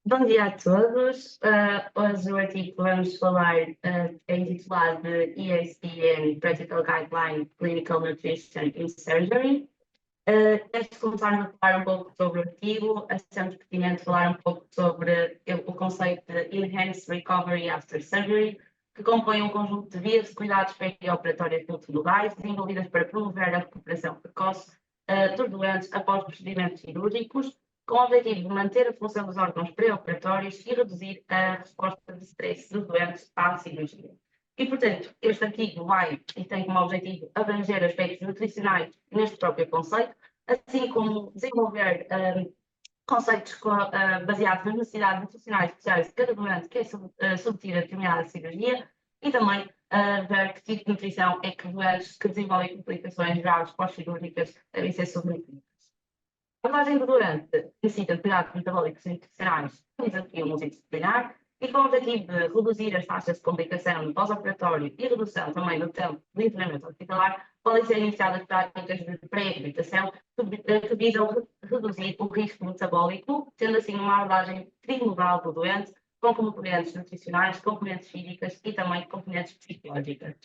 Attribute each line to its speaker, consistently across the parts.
Speaker 1: Bom dia a todos. Hoje o artigo que vamos falar é intitulado de EACN Practical Guideline Clinical Nutrition in Surgery. Antes de começarmos a falar um pouco sobre o artigo, é sempre pertinente falar um pouco sobre o conceito de Enhanced Recovery After Surgery, que compõe um conjunto de vias de cuidados perioperatórios multimodais desenvolvidas para promover a recuperação precoce dos doentes após procedimentos cirúrgicos, com o objetivo de manter a função dos órgãos pré-operatórios e reduzir a resposta de stress dos doentes à cirurgia. E, portanto, este artigo vai e tem como objetivo abranger aspectos nutricionais neste próprio conceito, assim como desenvolver conceitos baseados nas necessidades nutricionais especiais de cada doente que é submetido a determinada cirurgia e também ver que tipo de nutrição é que doentes que desenvolvem complicações graves pós-cirúrgicas devem ser submetidos. A abordagem do doente necessita de cuidados metabólicos e nutricionais com desafio multidisciplinar e com o objetivo de reduzir as taxas de complicação no pós-operatório e redução também do tempo de internamento hospitalar, podem ser iniciadas práticas de pré-evitação que visam reduzir o risco metabólico, sendo assim uma abordagem trimodal do doente, com componentes nutricionais, componentes físicas e também componentes psicológicas.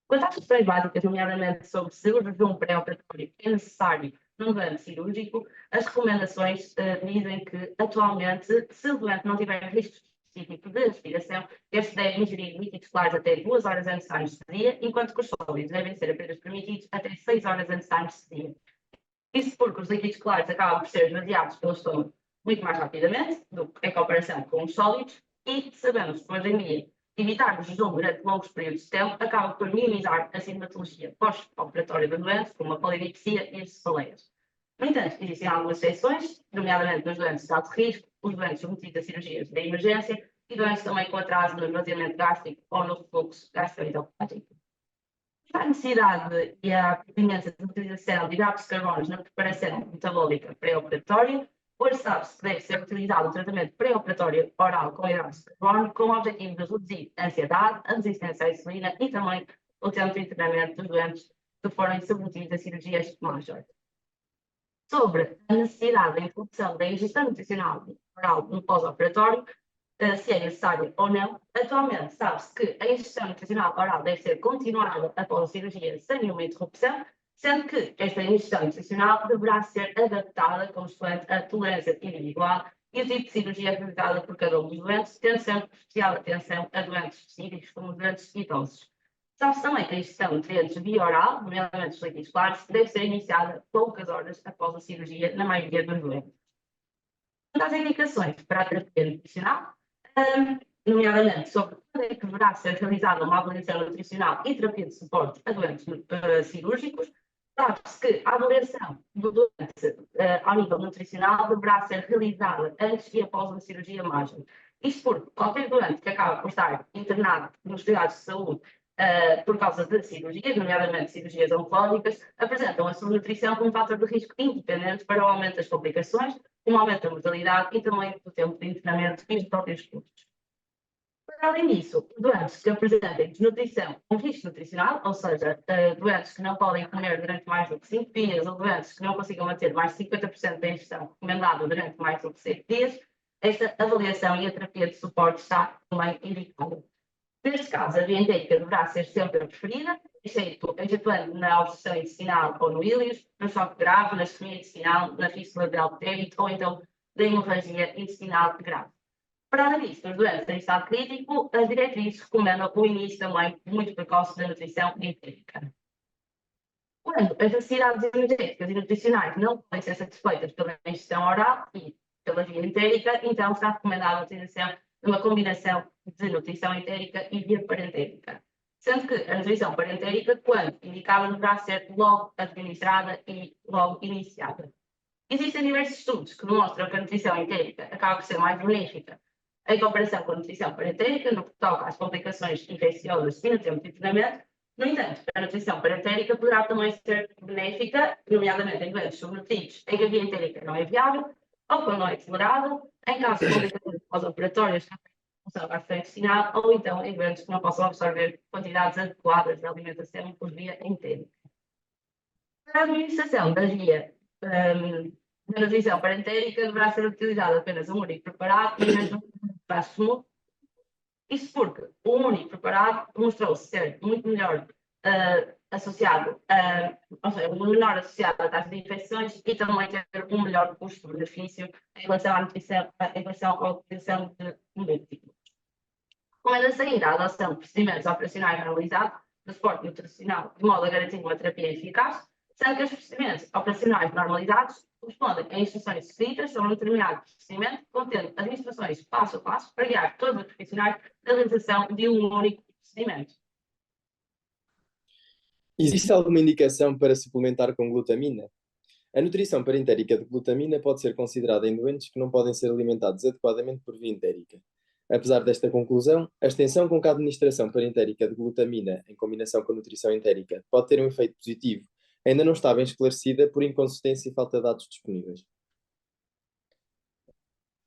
Speaker 1: Quanto às questões básicas, nomeadamente sobre se o jejum pré-operatório é necessário num doente cirúrgico, as recomendações dizem que, atualmente, se o doente não tiver risco específico de aspiração, este deve ingerir líquidos claros até 2 horas antes da anestesia, enquanto que os sólidos devem ser apenas permitidos até 6 horas antes da anestesia. Isso porque os líquidos claros acabam por ser esvaziados pelo estômago muito mais rapidamente do que em comparação com os sólidos, e sabemos que hoje em dia evitar o jejum durante longos períodos de tempo acaba por minimizar a sintomatologia pós-operatória do doente, como a polidipsia e as cefaleias. No entanto, existem algumas exceções, nomeadamente nos doentes de alto risco, os doentes submetidos a cirurgias de emergência e doentes também com atraso no esvaziamento gástrico ou no refluxo gastroesofágico. A necessidade e a pertinência de utilização de hidratos de carbono na preparação metabólica pré-operatória, hoje sabe-se que deve ser utilizado o tratamento pré-operatório oral com hidratos de carbono com o objetivo de reduzir a ansiedade, a resistência à insulina e também o tempo de internamento dos doentes que forem submetidos a cirurgias majores. Sobre a necessidade da introdução da ingestão nutricional oral no pós-operatório, se é necessário ou não, atualmente sabe-se que a ingestão nutricional oral deve ser continuada após a cirurgia sem nenhuma interrupção, sendo que esta ingestão nutricional deverá ser adaptada consoante a tolerância individual e o tipo de cirurgia realizada por cada um dos doentes, tendo sempre especial atenção a doentes específicos como doentes idosos. Sabe-se também que a ingestão de nutrientes via oral, nomeadamente os líquidos claros, deve ser iniciada poucas horas após a cirurgia na maioria dos doentes. Quanto às indicações para a terapia nutricional, nomeadamente sobre quando é que deverá ser realizada uma avaliação nutricional e terapia de suporte a doentes cirúrgicos, sabe-se que a avaliação do doente ao nível nutricional deverá ser realizada antes e após uma cirurgia major. Isto porque qualquer doente que acaba por estar internado nos cuidados de saúde por causa de cirurgias, nomeadamente cirurgias oncológicas, apresentam a sua nutrição como um fator de risco independente para o aumento das complicações, um aumento da mortalidade e também do tempo de internamento e dos próprios custos. Para além disso, doentes que apresentem desnutrição com risco nutricional, ou seja, doentes que não podem comer durante mais do que 5 dias ou doentes que não consigam manter mais de 50% da ingestão recomendada durante mais do que 7 dias, esta avaliação e a terapia de suporte está também indicada. Neste caso, a via endémica deverá ser sempre a preferida, excetuando na obstrução intestinal ou no íleos, no choque grave, na isquemia intestinal, na fístula de altérito ou então da hemorragia intestinal grave. Para além disso, nos doentes em estado crítico, as diretrizes recomendam o início também muito precoce da nutrição entérica. Quando as necessidades energéticas e nutricionais não podem ser satisfeitas pela ingestão oral e pela via entérica, então está recomendada a utilização de uma combinação de nutrição entérica e via parentérica. Sendo que a nutrição parentérica, quando indicada, deverá ser logo administrada e logo iniciada. Existem diversos estudos que demonstram que a nutrição entérica acaba por ser mais benéfica em comparação com a nutrição parentérica, no que toca às complicações infecciosas e no tempo de internamento. No entanto, a nutrição parentérica poderá também ser benéfica, nomeadamente em doentes subnutridos em que a via entérica não é viável, ou quando não é tolerada, em caso de complicações pós-operatórias, função gastrointestinal, ou então em doentes que não possam absorver quantidades adequadas de alimentação por via entérica. Para a administração da via na nutrição parentérica deverá ser utilizado apenas um único preparado e mesmo próximo. Isso porque o único preparado mostrou-se ser muito melhor associado, ou seja, menor associado à taxa de infecções e também ter um melhor custo-benefício em relação à nutrição, em relação à utilização de múltiplos. Recomenda-se ainda a adoção de procedimentos operacionais normalizados do suporte nutricional de modo a garantir uma terapia eficaz, sendo que os procedimentos operacionais normalizados correspondem a instruções escritas sobre um determinado procedimento, contendo as instruções passo a passo para guiar todos os profissionais na realização de um único procedimento.
Speaker 2: Existe alguma indicação para suplementar com glutamina? A nutrição parentérica de glutamina pode ser considerada em doentes que não podem ser alimentados adequadamente por via entérica. Apesar desta conclusão, a extensão com que a administração parentérica de glutamina, em combinação com a nutrição entérica, pode ter um efeito positivo, ainda não está bem esclarecida por inconsistência e falta de dados disponíveis.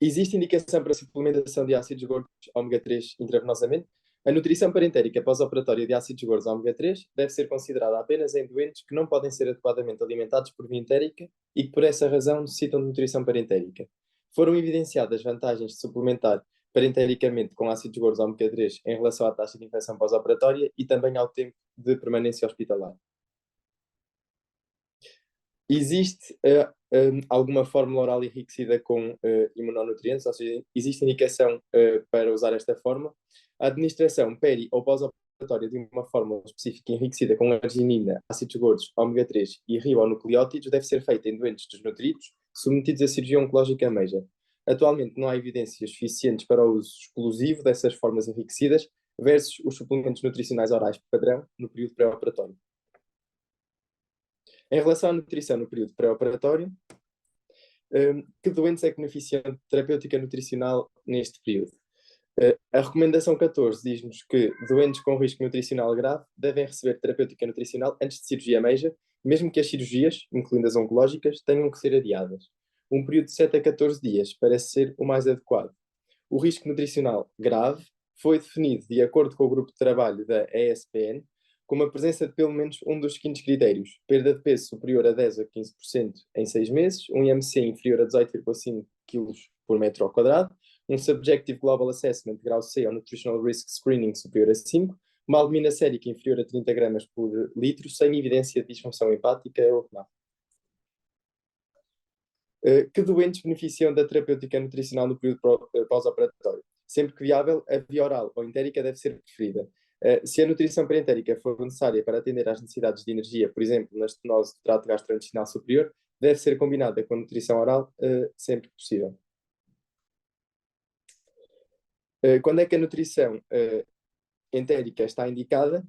Speaker 2: Existe indicação para suplementação de ácidos gordos ômega 3 intravenosamente? A nutrição parentérica pós-operatória de ácidos gordos ômega 3 deve ser considerada apenas em doentes que não podem ser adequadamente alimentados por via entérica e que, por essa razão, necessitam de nutrição parentérica. Foram evidenciadas vantagens de suplementar parentericamente com ácidos gordos ômega 3 em relação à taxa de infecção pós-operatória e também ao tempo de permanência hospitalar. Existe alguma fórmula oral enriquecida com imunonutrientes, ou seja, existe indicação para usar esta fórmula. A administração peri ou pós-operatória de uma fórmula específica enriquecida com arginina, ácidos gordos, ômega 3 e ribonucleótidos deve ser feita em doentes desnutridos submetidos a cirurgia oncológica meija. Atualmente não há evidências suficientes para o uso exclusivo dessas formas enriquecidas versus os suplementos nutricionais orais padrão no período pré-operatório. Em relação à nutrição no período pré-operatório, que doentes é que beneficiam de terapêutica nutricional neste período? A recomendação 14 diz-nos que doentes com risco nutricional grave devem receber terapêutica nutricional antes de cirurgia meija, mesmo que as cirurgias, incluindo as oncológicas, tenham que ser adiadas. Um período de 7 a 14 dias parece ser o mais adequado. O risco nutricional grave foi definido de acordo com o grupo de trabalho da ESPN, com a presença de pelo menos um dos seguintes critérios: perda de peso superior a 10 a 15% em 6 meses, um IMC inferior a 18,5 kg por metro ao quadrado, um Subjective Global Assessment grau C ou Nutritional Risk Screening superior a 5, uma albumina sérica inferior a 30 gramas por litro, sem evidência de disfunção hepática ou renal. Que doentes beneficiam da terapêutica nutricional no período pós-operatório? Sempre que viável, a via oral ou entérica deve ser preferida. Se a nutrição parentérica for necessária para atender às necessidades de energia, por exemplo, na estenose do trato gastrointestinal superior, deve ser combinada com a nutrição oral sempre que possível. Quando é que a nutrição entérica está indicada?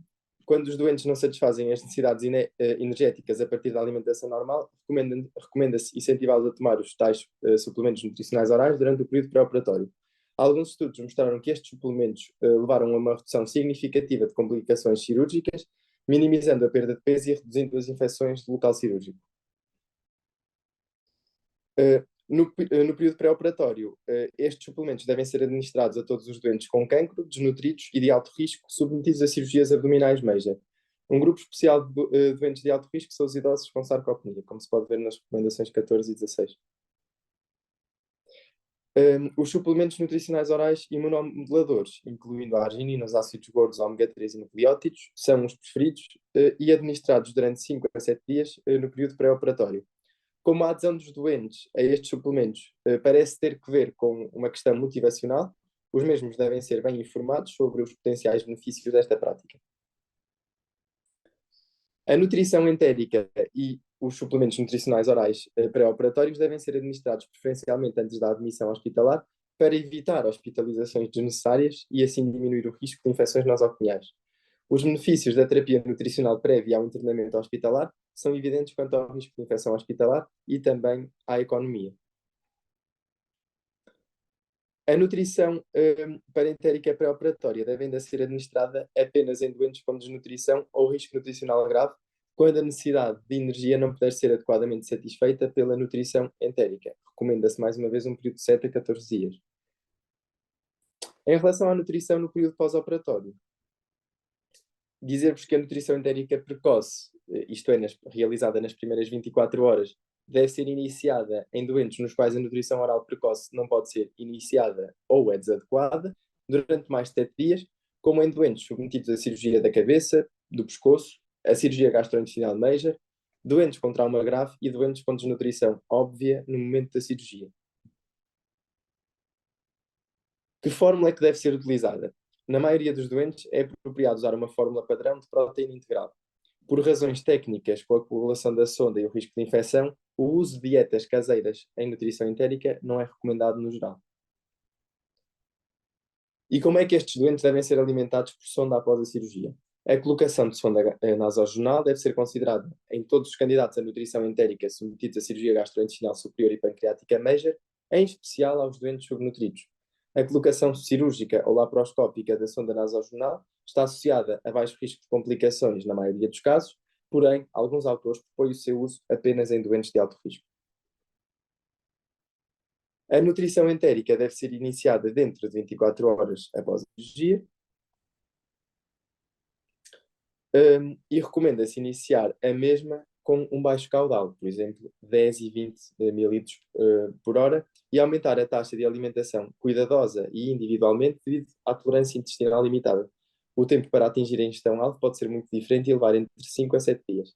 Speaker 2: Quando os doentes não satisfazem as necessidades energéticas a partir da alimentação normal, recomenda-se incentivá-los a tomar os tais suplementos nutricionais orais durante o período pré-operatório. Alguns estudos mostraram que estes suplementos levaram a uma redução significativa de complicações cirúrgicas, minimizando a perda de peso e reduzindo as infecções do local cirúrgico. No período pré-operatório, estes suplementos devem ser administrados a todos os doentes com cancro, desnutridos e de alto risco, submetidos a cirurgias abdominais meija. Um grupo especial de doentes de alto risco são os idosos com sarcopenia, como se pode ver nas recomendações 14 e 16. Os suplementos nutricionais orais imunomoduladores, incluindo a arginina, os ácidos gordos, ômega 3 e nucleótidos, são os preferidos e administrados durante 5 a 7 dias no período pré-operatório. Como a adesão dos doentes a estes suplementos parece ter que ver com uma questão motivacional, os mesmos devem ser bem informados sobre os potenciais benefícios desta prática. A nutrição entérica e os suplementos nutricionais orais pré-operatórios devem ser administrados preferencialmente antes da admissão hospitalar para evitar hospitalizações desnecessárias e assim diminuir o risco de infecções nosocomiais. Os benefícios da terapia nutricional prévia ao internamento hospitalar são evidentes quanto ao risco de infecção hospitalar e também à economia. A nutrição parentérica pré-operatória deve ainda ser administrada apenas em doentes com desnutrição ou risco nutricional grave, quando a necessidade de energia não puder ser adequadamente satisfeita pela nutrição entérica. Recomenda-se mais uma vez um período de 7 a 14 dias. Em relação à nutrição no período pós-operatório, dizer-vos que a nutrição entérica precoce, isto é, realizada nas primeiras 24 horas deve ser iniciada em doentes nos quais a nutrição oral precoce não pode ser iniciada ou é desadequada durante mais de 7 dias, como em doentes submetidos à cirurgia da cabeça, do pescoço, a cirurgia gastrointestinal major, doentes com trauma grave e doentes com desnutrição óbvia no momento da cirurgia. Que fórmula é que deve ser utilizada? Na maioria dos doentes, é apropriado usar uma fórmula padrão de proteína integral. Por razões técnicas, com a coagulação da sonda e o risco de infecção, o uso de dietas caseiras em nutrição entérica não é recomendado no geral. E como é que estes doentes devem ser alimentados por sonda após a cirurgia? A colocação de sonda nasovaginal deve ser considerada em todos os candidatos à nutrição entérica submetidos à cirurgia gastrointestinal superior e pancreática major, em especial aos doentes subnutridos. A colocação cirúrgica ou laparoscópica da sonda nasovaginal está associada a baixo risco de complicações na maioria dos casos, porém, alguns autores propõem o seu uso apenas em doentes de alto risco. A nutrição entérica deve ser iniciada dentro de 24 horas após a cirurgia e recomenda-se iniciar a mesma com um baixo caudal, por exemplo, 10 e 20 ml por hora, e aumentar a taxa de alimentação cuidadosa e individualmente devido à tolerância intestinal limitada. O tempo para atingir a ingestão-alvo pode ser muito diferente e levar entre 5 a 7 dias.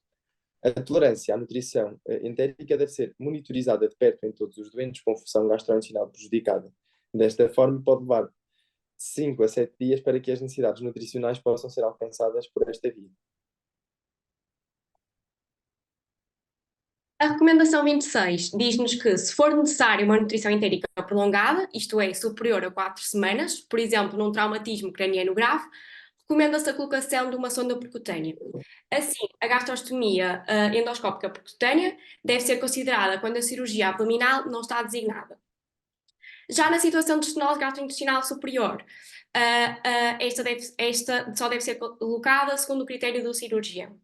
Speaker 2: A tolerância à nutrição entérica deve ser monitorizada de perto em todos os doentes com função gastrointestinal prejudicada. Desta forma, pode levar 5 a 7 dias para que as necessidades nutricionais possam ser alcançadas por esta via.
Speaker 3: A recomendação 26 diz-nos que, se for necessária uma nutrição entérica prolongada, isto é, superior a 4 semanas, por exemplo, num traumatismo craniano grave, recomenda-se a colocação de uma sonda percutânea. Assim, a gastrostomia endoscópica percutânea deve ser considerada quando a cirurgia abdominal não está designada. Já na situação de estenose gastrointestinal superior, esta só deve ser colocada segundo o critério do cirurgião.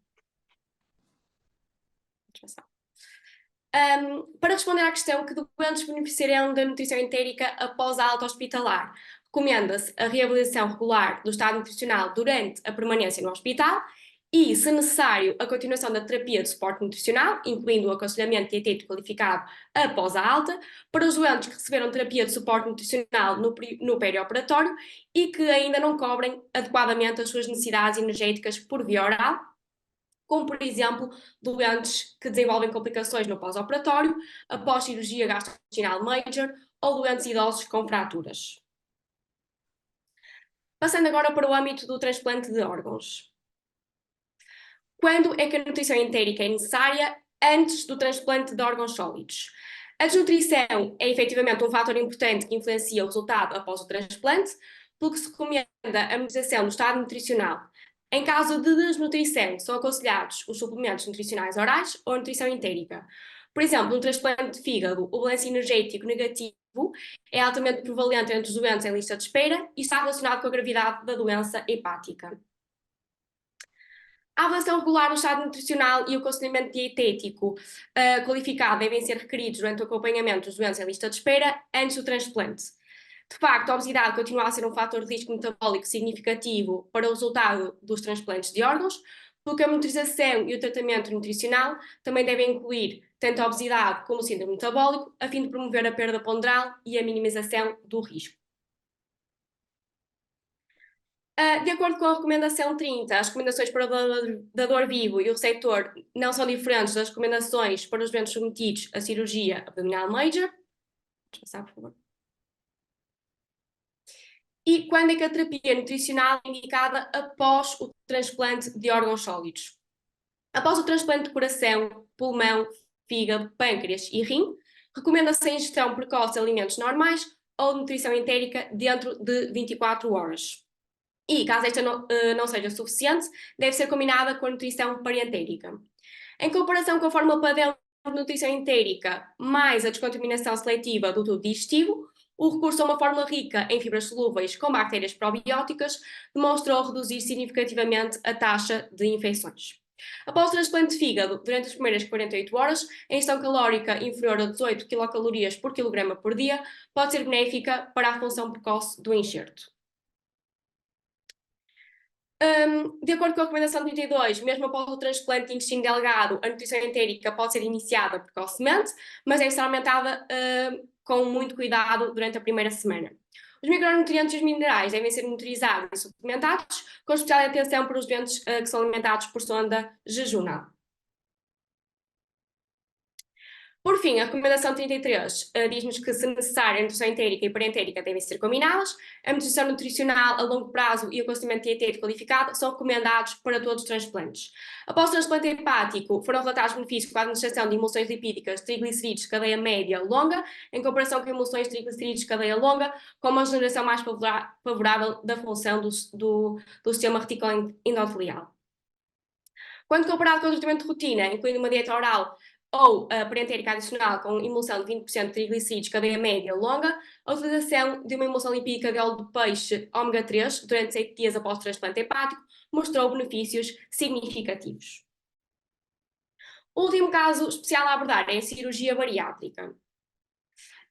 Speaker 3: Para responder à questão que doentes beneficiarão da nutrição entérica após a alta hospitalar, recomenda-se a reavaliação regular do estado nutricional durante a permanência no hospital e, se necessário, a continuação da terapia de suporte nutricional, incluindo o aconselhamento dietético qualificado após a alta, para os doentes que receberam terapia de suporte nutricional no perioperatório e que ainda não cobrem adequadamente as suas necessidades energéticas por via oral, como, por exemplo, doentes que desenvolvem complicações no pós-operatório, após cirurgia gastrointestinal major ou doentes idosos com fraturas. Passando agora para o âmbito do transplante de órgãos. Quando é que a nutrição entérica é necessária? Antes do transplante de órgãos sólidos. A desnutrição é efetivamente um fator importante que influencia o resultado após o transplante, pelo que se recomenda a monitorização do estado nutricional. Em caso de desnutrição, são aconselhados os suplementos nutricionais orais ou a nutrição entérica. Por exemplo, no transplante de fígado, o balanço energético negativo é altamente prevalente entre os doentes em lista de espera e está relacionado com a gravidade da doença hepática. A avaliação regular do estado nutricional e o aconselhamento dietético qualificado devem ser requeridos durante o acompanhamento dos doentes em lista de espera antes do transplante. De facto, a obesidade continua a ser um fator de risco metabólico significativo para o resultado dos transplantes de órgãos, pelo que a monitorização e o tratamento nutricional também devem incluir tanto a obesidade como o síndrome metabólico, a fim de promover a perda ponderal e a minimização do risco. De acordo com a recomendação 30, as recomendações para o dador vivo e o receptor não são diferentes das recomendações para os doentes submetidos à cirurgia abdominal major. Vamos passar, por favor. E quando é que a terapia nutricional é indicada após o transplante de órgãos sólidos? Após o transplante de coração, pulmão, fígado, pâncreas e rim, recomenda-se a ingestão precoce de alimentos normais ou nutrição entérica dentro de 24 horas. E, caso esta não seja suficiente, deve ser combinada com a nutrição parentérica. Em comparação com a fórmula padrão de nutrição entérica mais a descontaminação seletiva do tubo digestivo, o recurso a uma fórmula rica em fibras solúveis com bactérias probióticas demonstrou reduzir significativamente a taxa de infecções. Após o transplante de fígado, durante as primeiras 48 horas, a ingestão calórica inferior a 18 kcal por quilograma por dia pode ser benéfica para a função precoce do enxerto. De acordo com a recomendação 32, mesmo após o transplante de intestino delgado, a nutrição entérica pode ser iniciada precocemente, mas deve ser aumentada com muito cuidado durante a primeira semana. Os micronutrientes e os minerais devem ser monitorizados e suplementados, com especial atenção para os doentes que são alimentados por sonda jejunal. Por fim, a recomendação 33 diz-nos que, se necessário, a nutrição entérica e parentérica devem ser combinadas. A nutrição nutricional a longo prazo e o aconselhamento dietético qualificado são recomendados para todos os transplantes. Após o transplante hepático, foram relatados benefícios com a administração de emulsões lipídicas de triglicerídeos de cadeia média longa, em comparação com emulsões de triglicerídeos de cadeia longa, com uma regeneração mais favorável da função do sistema reticular endotelial. Quando comparado com o tratamento de rotina, incluindo uma dieta oral ou parentérica adicional com emulsão de 20% de triglicerídeos cadeia média longa, a utilização de uma emulsão lipídica de óleo de peixe ômega 3 durante 7 dias após o transplante hepático mostrou benefícios significativos. O último caso especial a abordar é a cirurgia bariátrica.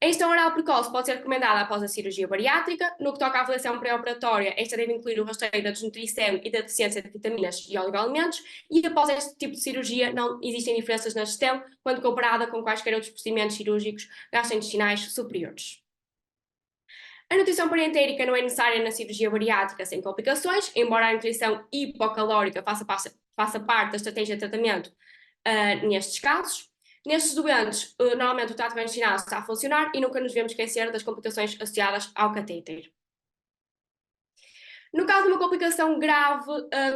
Speaker 3: A ingestão oral precoce pode ser recomendada após a cirurgia bariátrica. No que toca à avaliação pré-operatória, esta deve incluir o rastreio da desnutrição e da deficiência de vitaminas e oligoelementos, e após este tipo de cirurgia não existem diferenças na gestão quando comparada com quaisquer outros procedimentos cirúrgicos gastrointestinais superiores. A nutrição parentérica não é necessária na cirurgia bariátrica sem complicações, embora a nutrição hipocalórica faça parte da estratégia de tratamento nestes casos. Nestes doentes, normalmente o trato gastrointestinal está a funcionar e nunca nos devemos esquecer das complicações associadas ao catéter. No caso de uma complicação grave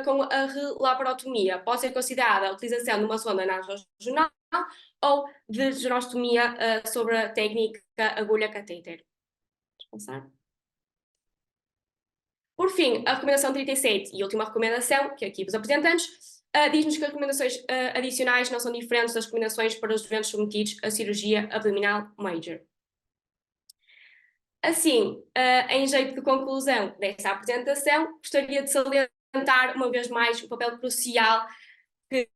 Speaker 3: com a relaparotomia, pode ser considerada a utilização de uma sonda nasovaginal ou de gerostomia sobre a técnica agulha-catéter. Vamos passar. Por fim, a recomendação 37 e última recomendação, que aqui vos apresentamos, diz-nos que as recomendações adicionais não são diferentes das recomendações para os doentes submetidos à cirurgia abdominal major. Assim, em jeito de conclusão desta apresentação, gostaria de salientar uma vez mais o papel crucial que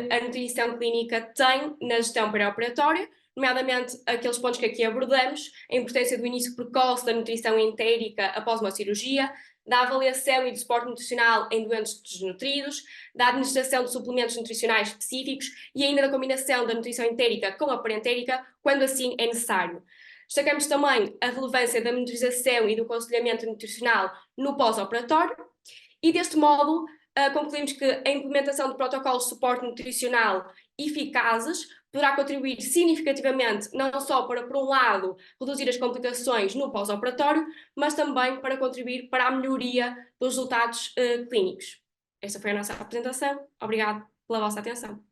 Speaker 3: a nutrição clínica tem na gestão pré-operatória, nomeadamente aqueles pontos que aqui abordamos, a importância do início precoce da nutrição entérica após uma cirurgia, da avaliação e do suporte nutricional em doentes desnutridos, da administração de suplementos nutricionais específicos e ainda da combinação da nutrição entérica com a parentérica, quando assim é necessário. Destacamos também a relevância da monitorização e do aconselhamento nutricional no pós-operatório e, deste modo, concluímos que a implementação de protocolos de suporte nutricional eficazes poderá contribuir significativamente não só para, por um lado, reduzir as complicações no pós-operatório, mas também para contribuir para a melhoria dos resultados clínicos. Esta foi a nossa apresentação. Obrigado pela vossa atenção.